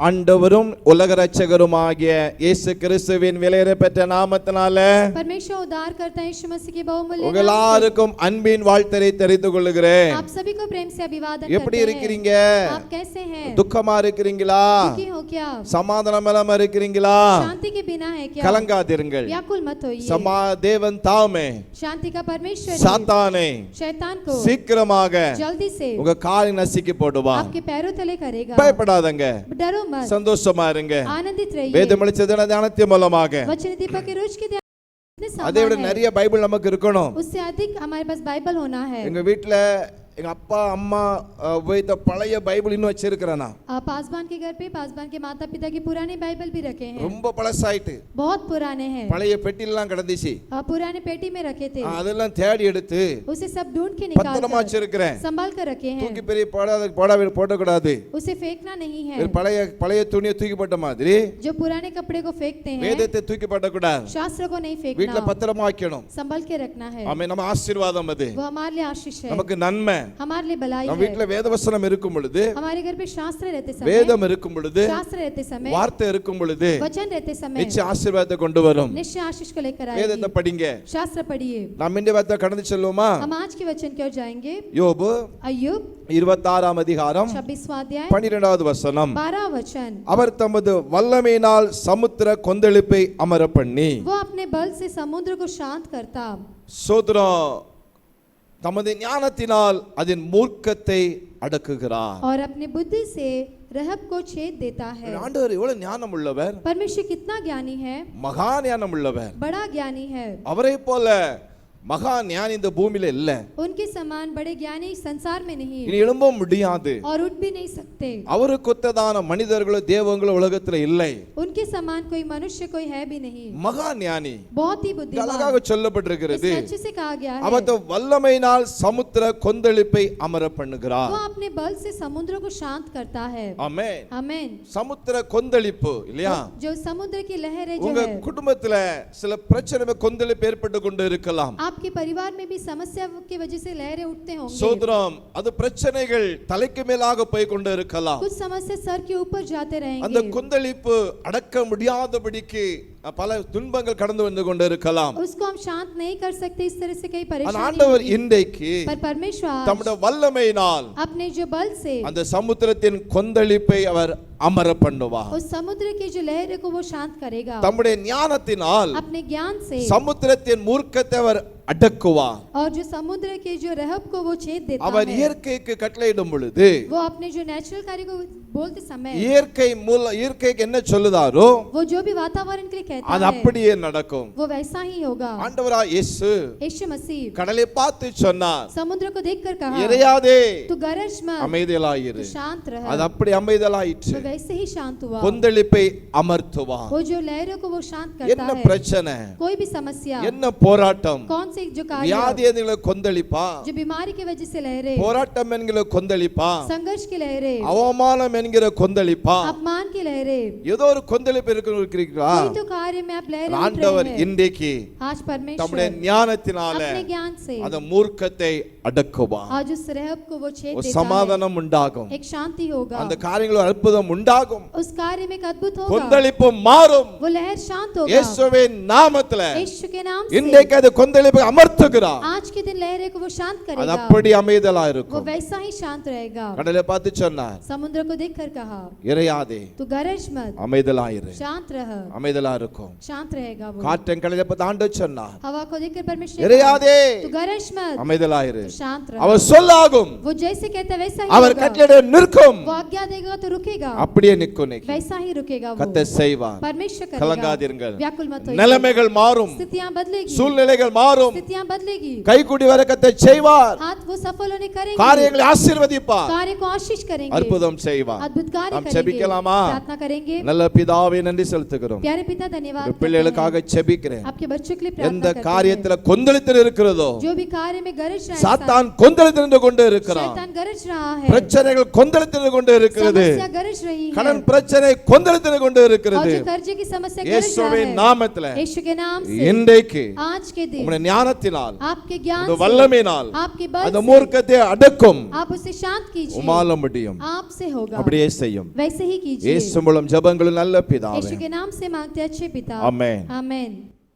ஆண்டவரும் உலக இரட்சகருமாகிய இயேசு கிறிஸ்துவின் விலையேறப்பெற்ற நாமத்தினாலே परमेश्वर उद्धार करता है यीशु मसीह के बहुमूल्य नाम से எல்லாருக்கும் அன்பின் வாழ்த்தை தெரிந்து கொள்கிறேன். आप सभी को प्रेम से अभिवादन எப்படி करते இருக்கீங்க? हैं. आप कैसे हैं? துக்கமா இருக்கீங்களா? दुखी हो क्या? சமாதானம் இல்லாம இருக்கீங்களா? शांति के बिना है क्या? கலங்காதிருங்கள். व्याकुल मत होइए. தேவன் தாமே शांति का परमेश्वर சாத்தானை शैतान को சீக்கிரமாக जल्दी से உங்க காலை நசுக்கி போடுவான். आपके पैरों तले करेगा. பயப்படாதங்க. डरो मत. சந்தோஷமா இருங்க. आनंदित रहिए. வேதம் வெளிச்சத்தின் தியானத்தின் மூலமாக वचन दीपक के रोज के ध्यान அதை விட நிறைய பைபிள் நமக்கு இருக்கணும். उससे अधिक हमारे पास बाइबल होना है. எங்க வீட்ல எங்க அப்பா அம்மா உபயோகித்த பழைய பைபிள் இன்னும் வச்சிருக்கிறேன் நான். पासवान के घर पे पासवान के माता पिता की पुरानी बाइबल भी रखे हैं. ரொம்ப பழசாயிட்டு. बहुत पुराने हैं. பழைய பெட்டிலாம் கிடந்துச்சு. पुराने पेटी में रखे थे. அதெல்லாம் தேடி எடுத்து उसे सब ढूंढ के निकाल பத்திரமா வச்சிருக்கிறேன். संभाल कर रखे हैं. தூக்கி பெரிய போட கூடாது. उसे फेंकना नहीं है. பழைய துணியை தூக்கி போட்ட மாதிரி जो पुराने कपड़े को फेंकते हैं வேதத்தை தூக்கி போட கூடாது. शास्त्र को नहीं फेंकना. வீட்ல பத்திரமா வைக்கணும். संभाल के रखना है. ஆமென். நம்ம ஆசீர்வாதம் அது. वो हमारे लिए आशीष है. நமக்கு நன்மை. हमारे लिए भलाई நம்ம है. வீட்ல வேதவசனம் இருக்கும் பொழுது हमारे घर पे शास्त्र रहते समय வேதம் இருக்கும் பொழுது शास्त्र रहते समय வார்த்தை இருக்கும் பொழுது वचन रहते समय நிச்சய ஆசீர்வாதத்தை கொண்டு வரும். निश्चय आशीष को लेकर வேதத்தை आएगी. படிங்க. शास्त्र पढ़िए. நாம் இந்த வார்த்தை கடந்து செல்லுமா? हम आज के वचन की ओर जाएंगे. யோபு अय्यूब 26ஆம் அதிகாரம் 26वां अध्याय 12வது வசனம். 12 वचन. அவர் தமது வல்லமையினால் சமுத்திர கொந்தளிப்பை அமர பண்ணி वो अपने बल से समुद्र को शांत करता. சோதரம் தமது ஞானத்தினால் அதன் மூர்க்கத்தை அடக்குகிறார். और अपने बुद्धि से रहब को छेद देता है. ஆண்டவர் எவ்வளவு ஞானம் உள்ளவர். परमेश्वर कितना ज्ञानी है. மகா ஞானம் உள்ளவர். बड़ा ज्ञानी है. அவரை போல மகா ஞானி இந்த பூமியில இல்ல. उनके समान बड़े ज्ञानी संसार में नहीं இனி எழும்ப முடியாது. और उठ भी नहीं सकते. அவருக்கு ஒத்ததான மனிதர்களோ தேவங்களோ உலகத்துல இல்லை. उनके समान कोई मनुष्य कोई है भी नहीं. மகா ஞானி बहुत ही बुद्धिमान. அழகாக சொல்லப்பட்டிருக்கிறது. इसमें अच्छे से कहा गया है. அவர் வல்லமையினால் சமுத்திர கொந்தளிப்பை அமர பண்ணுகிறார். वो अपने बल से समुद्र को शांत करता है. ஆமென். आमेन. சமுத்திர கொந்தளிப்பு இல்லையா? जो समुद्र की लहरें जो உங்க है குடும்பத்துல சில பிரச்சனை கொந்தளிப்பு ஏற்பட்டு கொண்டு இருக்கலாம். आपके परिवार में भी समस्या की वजह से लहरें उठते होंगे. சோதரம் அது பிரச்சனைகள் தலைக்கு மேலாக போய் கொண்டு இருக்கலாம். कुछ समस्या सर के ऊपर जाते அந்த रहेंगे. கொந்தளிப்பு அடக்க முடியாதபடிக்கு பல துன்பங்கள் கடந்து வந்து கொண்டு இருக்கலாம். उसको हम शांत नहीं कर सकते. इस तरह से कई परेशानी ஆண்டவர் இன்றைக்கு पर परमेश्वर தம்முடைய வல்லமையினால் अपने जो बल से அந்த சமுத்திரத்தின் கொந்தளிப்பை அவர் அமர பண்ணுவார். उस समुद्र की जो लहरें को वो शांत करेगा. தம்முடைய ஞானத்தினால் अपने ज्ञान से சமுத்திரத்தின் மூர்க்கத்தை அவர் அடக்குவார். और जो समुद्र के जो रहब को वो छेद देता அவர் है. இயற்கைக்கு கட்டளையிடும் பொழுது वो अपने जो नेचुरल कार्य को बोलते समय இயற்கைக்கு என்ன சொல்லுதாரோ वो जो भी वातावरण के लिए कहता அது है அப்படியே நடக்கும். वो वैसा ही होगा. ஆண்டவராய் இயேசு यीशु मसीह கடலை பார்த்து சொன்னார், समुद्र को देखकर कहा இறையாதே तू गरज मत, அமைதலாயிரு. तू शांत रह. அது அப்படி அமைதலாயிற்று. वो वैसे ही शांत हुआ. கொந்தளிப்பை அமர்த்துவார். वो जो लहरों को वो शांत करता என்ன है. பிரச்சனை, कोई भी समस्या, என்ன போராட்டம், कौन से जो कार्य, வியாதி என்கிற கொந்தளிப்பா, जो बीमारी की वजह से लहरें, போராட்டம் என்கிற கொந்தளிப்பா, संघर्ष की लहरें, அவமானம் என்கிற கொந்தளிப்பா, अपमान की लहरें, ஏதோ ஒரு கொந்தளிப்பு இருக்கிறீர்களா? कोई तो कार्य में आप लहरें उठ ஆண்டவர் रहे हैं. இன்றைக்கு आज தம்முடைய परमेश्वर ஞானத்தினால अपने ज्ञान से அந்த மூர்க்கத்தை அடக்குவார். आज उस रहब को वो छेद ஒரு देता है. சமாதானம் உண்டாகும். एक शांति होगा. அந்த காரியங்களில் அற்புதம் உண்டாகும். उस कार्य में एक अद्भुत होगा. கொந்தளிப்பு மாறும். वो लहर शांत होगा. இயேசுவின் நாமத்திலே यीशु के नाम से இன்றைக்கு அது கொந்தளிப்பை அமர்த்துகிறார். आज के दिन लहरें को वो शांत அது करेगा. அப்படி அமைதலா वो இருக்கும். वैसा ही शांत रहेगा. கடலை பார்த்து சொன்னார், समुद्र को देखकर कहा இறையாதே तू गरज मत, அமைதலாயிரு. शांत रह. அமைதலா இருக்கும். शांत रहेगा वो. காற்றின் கடலை பார்த்து ஆண்டவர் சொன்னார், हवा को देखकर परमेश्वर இறையாதே तू गरज मत, அமைதலாயிரு. तू शांत रह. அவர் சொல்லாகும். वो जैसे कहता है वैसा ही அவர் होगा. கட்டளை நிற்கும். वो आज्ञा देगा तो रुकेगा. அப்படியே நிற்கும். वैसा ही रुकेगा वो. கர்த்தர் செய்வார். परमेश्वर करेगा. கலங்காதீர்கள். व्याकुल मत होइए. நிலைமைகள் மாறும். स्थितियां बदलेगी. சூழ்நிலைகள் மாறும். स्थितियां बदलेगी. கைகூடி வர கர்த்தர் செய்வார். हाथ वो सफल होने करेंगे. காரியங்களை ஆசீர்வதிப்பார். कार्य को आशीष करेंगे. அற்புதம் செய்வார். अद्भुत कार्य நாம் करेंगे. ஜெபிக்கலாமா? प्रार्थना करेंगे. நல்ல பிதாவே நன்றி செலுத்துகிறோம். प्यारे पिता धन्यवाद धन्यवाद करते பிள்ளைகளுக்காக हैं। செபிக்கிறேன். आपके बच्चों के लिए எந்த प्रार्थना करते காரியத்துல கொந்தளித்து இருக்கிறதோ हैं। जो भी कार्य में गरज रहा है சாத்தான் கொந்தளித்து நின்று கொண்டு இருக்கிறான். शैतान गरज रहा है, பிரச்சனைகள் கொந்தளித்து நின்று கொண்டு இருக்கிறது. समस्या गरज रही है, கடன் பிரச்சனை கொந்தளித்து நின்று கொண்டு और இருக்கிறது. जो कर्जे की समस्या गरज रहा இயேசுவின் है, நாமத்தில यीशु के नाम से இன்றைக்கு आज के दिन உம்முடைய ஞானத்தினால் आपके ज्ञान உம்முடைய से, வல்லமையினால் आपके बल அந்த से மூர்க்கத்தை அடக்கும். आप उसे शांत कीजिए, உம்மால முடியும். आपसे होगा, அப்படியே செய்யும். वैसे ही कीजिए। இயேசு மூலம் ஜெபங்கள் நல்ல பிதாவே. यीशु के नाम से मांगते अच्छे पिता, आमेन. आमेन।